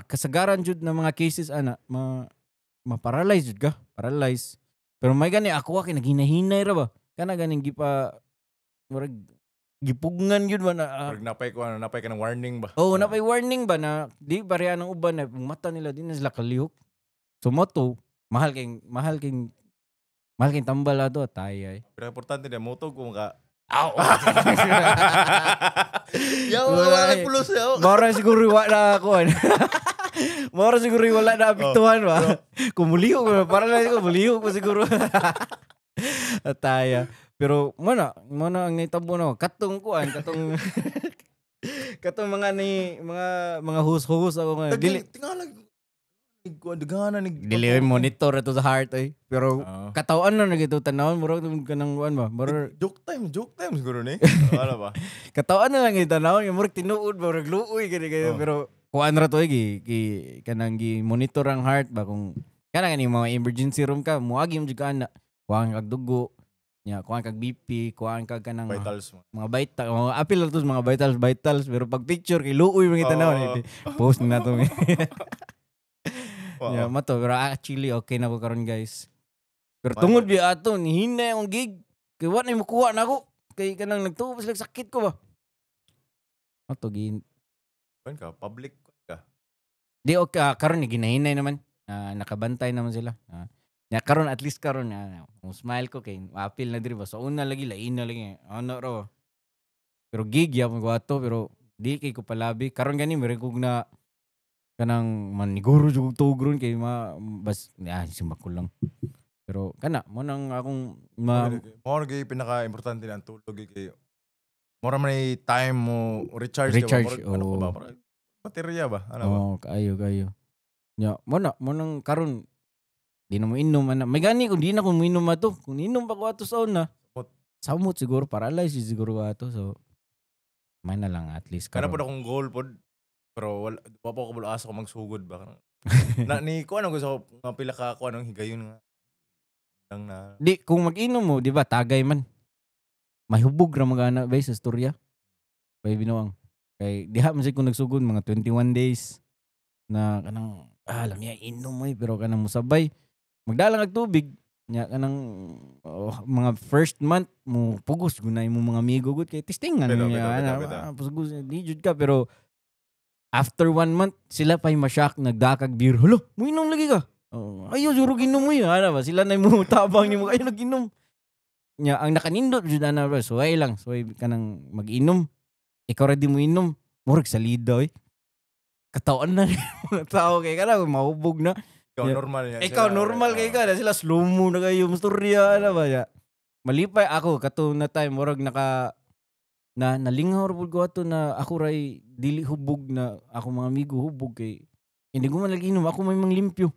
kasagaran jud na mga cases ana ma-paralyze jud ka paralyze pero may gani ako kay naghinay-hinay ra ba kana ganing murag gipugngan yun ba na napay ka ng warning ba napay warning ba na di pareha ng uban na mata nila di na sila kalihok So moto, mahal king tambal ato tay ay. Pero importante na motog kung ka. Aw. Yaw, wala nagpulos yaw. Mara siguro wala ako. Mara siguro wala na apektuhan ba. Kumuliho ko para lang ko muliho ko siguro. Ataya. Pero muna ang nitabo na katong katong mga hus-hus ako nga. Tingalag dagana ni Dili monitor ato sa heart ay. Pero katawan na nagito tanawon murag kanang kuan ba. Murag joke time siguro ni. Wala ba? katawan na lang itanawon murag tinuod murag luoy gani kayo pero kuan ra to kanang gi monitor ang heart ba kung kanang ni mga emergency room ka muagi mo jud ka ana. Kuan kag dugo. Nya kuan kag BP, kuan kag kanang Vitals mo. mga vital, apil lang to sa mga vitals pero pag picture kay luoy mga tanawon post na to. Wow. Yeah, mato pero actually okay na ko karon guys. Pero tungod bi ato ni hinay ang gig. Kay wa na makuha na ako. Kay kanang nagtuo sila sakit ko ba. Mato gin. Kuan ka public ka. Di okay karon ni ginahinay naman. Nakabantay naman sila. Ya karon at least karon smile ko kay apil na diri ba. So una lagi lain na lagi. Ano ro. Pero gig ya ko ato pero di kay ko palabi. Karon gani mere kog na kanang maniguro jud tugron kay bas simak ko lang. Pero kana mo nang akong Mo gay pinaka-importante na ang tulog kay mora man ay time mo recharge ka ba? Ano ba? Baterya ba? Ano ba? Kayo. Ya, mo nang karon di na mo inom ana. May gani kung di na ko minom ato. Kung inom pa ko ato sa una. Samot siguro paralyze siguro ato so may na lang at least Kana karon. po akong goal pod. Pero wala pa ko asa ko magsugod ba. Na ni ko ano gusto nga pila ka ko anong higayon nga. Lang na. Di kung mag-inom mo, di ba tagay man. Mahubog ra mga ana ba sa istorya. Kay binuang. Kay diha man sig kung nagsugod mga 21 days na kanang alam niya inom mo pero kanang musabay. Magdala kag tubig nya kanang mga first month mo pugos gunay mo mga amigo gud kay testingan niya. Pugos di jud ka pero after 1 month, sila pa'y masyak, nagdakag beer. Hala, mo inom lagi ka. Ayaw, suro ginom mo yun. Ano ba? Sila na mo tabang niyo mo kayo nag-inom. Nya, ang nakanindot, dyan na ba? So, ay lang. So, ay ka nang mag-inom. Ikaw ready mo inom. Murag salida, eh. Katawan na mga tao kay ka na. Mahubog na. Ikaw normal yan. Ikaw normal kay ka na. Sila slow mo na kayo. Masturya, ano ba? Malipay ako. Kato na time, murag nalingaw ra pud ko ato na ako ray dili hubog na ako mga amigo hubog kay hindi ko man lagi inom ako may manglimpyo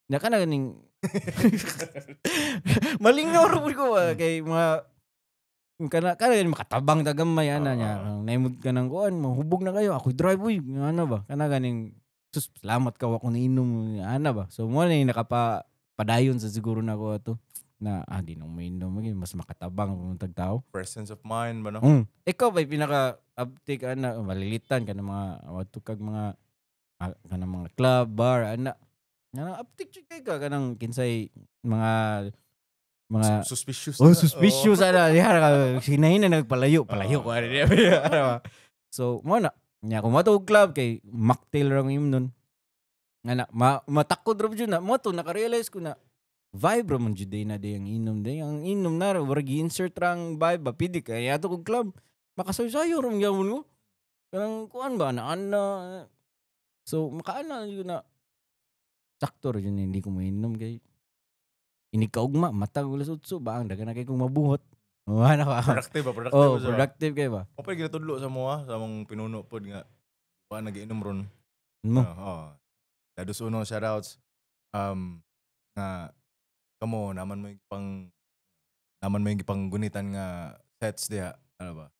na kana ganing malingaw ra pud ko kay mga kana ganing makatabang tagamay ana nya naimod ka nang kuan mahubog na kayo ako drive boy ana ba kana ganing sus salamat ka wa ko niinom ana ba so mo na padayon sa siguro na ko ato na di nang mainom mas makatabang puntag tao. Presence of mind ba no? Ikaw ba'y pinaka-uptake ana malilitan ka ng mga watukag mga kanang mga club, bar, ana. Nga uptake jud kay ka kanang kinsay mga suspicious. Suspicious ana. Sinahin na palayo ko ana. So, mo na. Nya kung matug club kay mocktail ra ngim nun. Ana, matakod ra jud na. Mo to naka-realize ko na vibe ra man jud na day ang inom day. Ang inom na ra wag gi-insert rang vibe ba pidi kay ato kog club. Makasayo-sayo ra gyapon ko. Kanang kuan ba na so makaana yun na sakto ra yun hindi ko mainom kay ini kaugma matag ulas utso ba ang dagan na kay kong mabuhot. Ana ka. Productive kay ba. O pa ginatudlo sa mo sa among pinuno pod nga wa nag-inom ron. Mo. Dados uno shoutouts nga kamo naman mo yung pang gunitan nga sets diha ano ba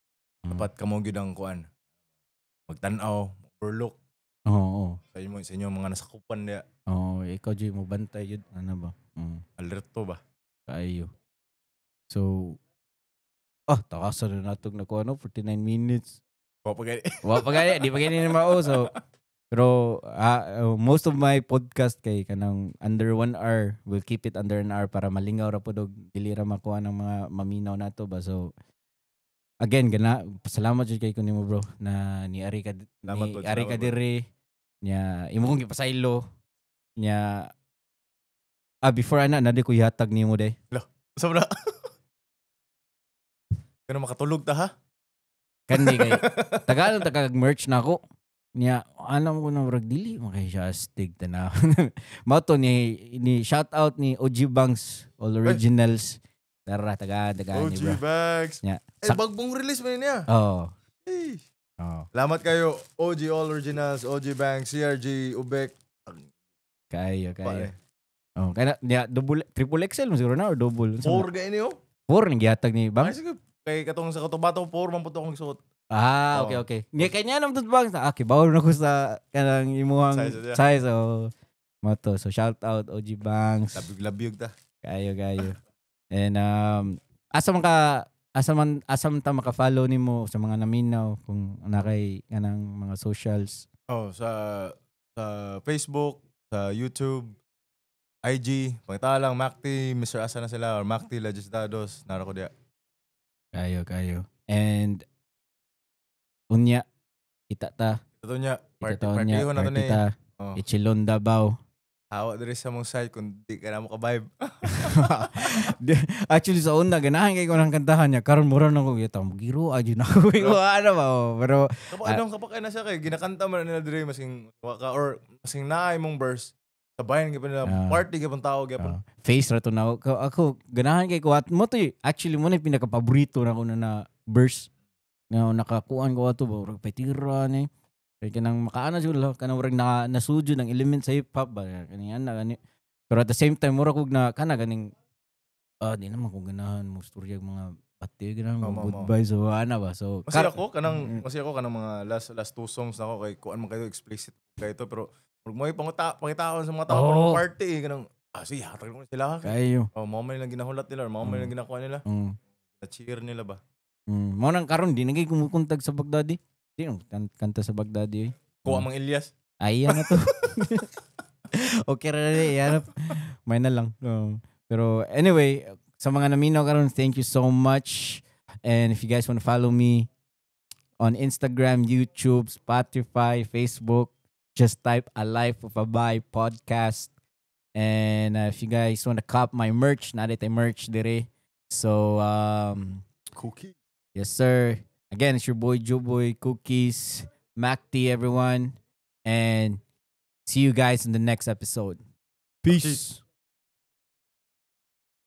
dapat kamo gyud ang kuan magtan-aw overlook sa inyo mga nasakupan diha ikaw jud mo bantay jud ano ba alerto ba kayo so takasan na natog na ko 49 minutes wa pa gani di pa gani na mao so pero most of my podcast kay kanang under 1 hour, we'll keep it under 1 hour para malingaw ra pud og dili ra makuha ng mga maminaw nato ba. So again salamat jud kay kunimo bro na ni Ari ka diri nya imo kong gipasaylo nya before nadi ko yatag nimo day. Sobra. Kano makatulog ta ha? Kandi kay tagal merch na ako. Niya alam ko na murag dili makay siya astig tanaw. Mao to ni shout out ni OG Banks All Originals. Tara taga ni OG bro. Bags. Yeah. Bagbong release man niya. Oh. Hey. Oh. Salamat kayo OG All Originals, OG Banks, CRG, Ubek. Kayo. Oh, kaya niya double triple XL mo siguro na or double. 4 gay niyo. 4 ning gihatag ni Banks. Kay katong sa Cotabato 4 man puto akong suot. Okay. Niya kanya naman to Banks. Okay, bawal na ko sa kanang imuhang size moto. So shout out OG Banks. Labyog ta. Kayo. And asa man ta maka-follow nimo sa mga naminaw kung nakay kanang mga socials. Sa Facebook, sa YouTube, IG, pangita lang Macti, Mr. Asa na sila or Macti Legislados, nara ko diya. Kayo. And unya kita ta. Ito niya, Party na to ni. Ichilon Davao. Hawa diri sa mong site kung di ka na mo ka-vibe. Actually sa una ganahan kay ko nang kantahan niya karon mura na ko kita magiro ajo na ko ano ba pero kapag na siya kay ginakanta man nila diri masing waka or masing naay mong verse sabayan gyud nila party gyud tao gyud. Face ra to na ako ganahan kay ko at mo to actually mo na pinaka paborito na ko na verse na nakakuan ko ato ba patira ni kaya kanang makaana siguro kanang murag nasudyo ng element sa hip hop ba kaniyan na gani pero at the same time mura kog na kana ganing di naman kung ganahan mo storya mga pati ganahan mo goodbye so ana ba so masaya ako kanang mga last two songs na ako kay kuan man kayo explicit kay ito pero mo pangitaon sa mga tao ng party kanang sige hatag mo sila kayo mo man lang ginahulat nila or mo man lang ginakuha nila na-cheer nila ba mo nang karon di nagay kumukuntag sa Baghdadi. Sino kanta sa Baghdadi? Kuha mang Elias. Ay, yan na to. Okay ra rin. Yan. May na lang. Pero anyway, sa mga naminaw karon, thank you so much. And if you guys want to follow me on Instagram, YouTube, Spotify, Facebook, just type A Life of a Bye podcast. And if you guys want to cop my merch, nalit ay merch dire. So, Cookie. Yes, sir. Again, it's your boy, Joeboy, Cookies, Macti, everyone. And see you guys in the next episode. Peace.